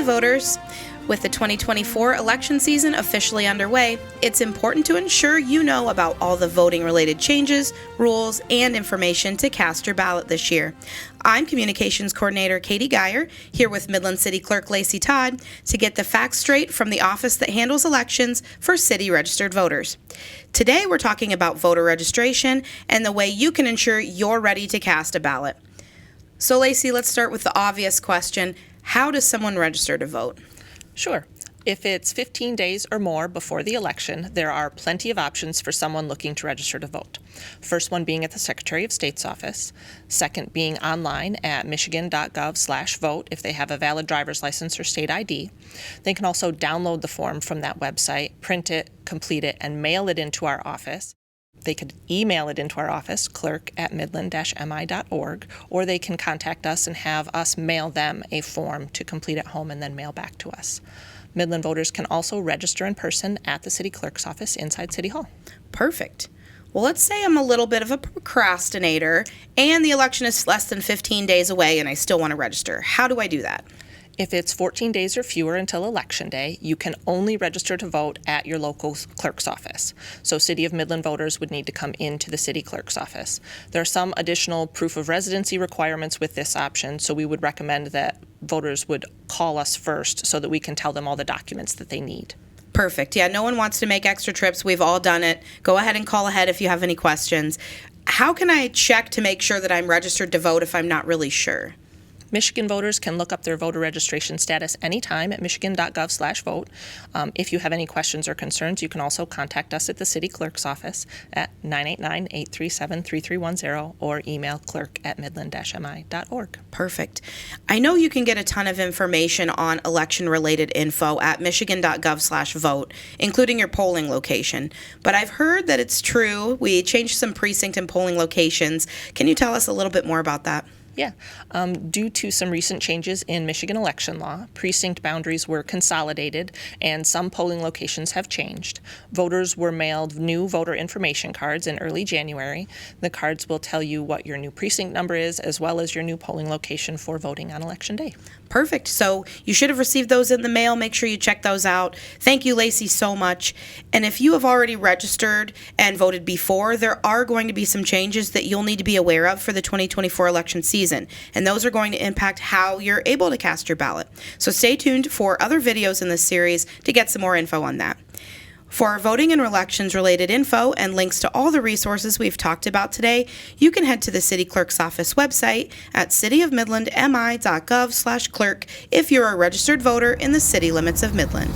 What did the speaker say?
voters. With the 2024 election season officially underway, it's important to ensure you know about all the voting-related changes, rules, and information to cast your ballot this year. I'm Communications Coordinator Katie Geyer, here with Midland City Clerk Lacey Todd, to get the facts straight from the office that handles elections for city registered voters. Today, we're talking about voter registration and the way you can ensure you're ready to cast a ballot. So, Lacey, let's start with the obvious question. How does someone register to vote? Sure. If it's 15 days or more before the election, there are plenty of options for someone looking to register to vote. First one being at the Secretary of State's office. Second being online at michigan.gov/vote if they have a valid driver's license or state ID. They can also download the form from that website, print it, complete it, and mail it into our office. They could email it into our office, clerk@midland-mi.org, or they can contact us and have us mail them a form to complete at home and then mail back to us. Midland voters can also register in person at the city clerk's office inside City Hall. Perfect. Well, let's say I'm a little bit of a procrastinator and the election is less than 15 days away and I still want to register. How do I do that? If it's 14 days or fewer until Election Day, you can only register to vote at your local clerk's office. So City of Midland voters would need to come into the city clerk's office. There are some additional proof of residency requirements with this option, so we would recommend that voters would call us first so that we can tell them all the documents that they need. Perfect. Yeah, no one wants to make extra trips. We've all done it. Go ahead and call ahead if you have any questions. How can I check to make sure that I'm registered to vote if I'm not really sure? Michigan voters can look up their voter registration status anytime at michigan.gov/vote. If you have any questions or concerns, you can also contact us at the city clerk's office at 989-837-3310 or email clerk@midland-mi.org. Perfect. I know you can get a ton of information on election-related info at michigan.gov/vote, including your polling location. But I've heard that it's true. We changed some precinct and polling locations. Can you tell us a little bit more about that? Yeah. Due to some recent changes in Michigan election law, precinct boundaries were consolidated and some polling locations have changed. Voters were mailed new voter information cards in early January. The cards will tell you what your new precinct number is as well as your new polling location for voting on Election Day. Perfect. So you should have received those in the mail. Make sure you check those out. Thank you, Lacey, so much. And if you have already registered and voted before, there are going to be some changes that you'll need to be aware of for the 2024 election season. And those are going to impact how you're able to cast your ballot. So stay tuned for other videos in this series to get some more info on that. For our voting and elections related info and links to all the resources we've talked about today, you can head to the City Clerk's Office website at cityofmidlandmi.gov/clerk if you're a registered voter in the city limits of Midland.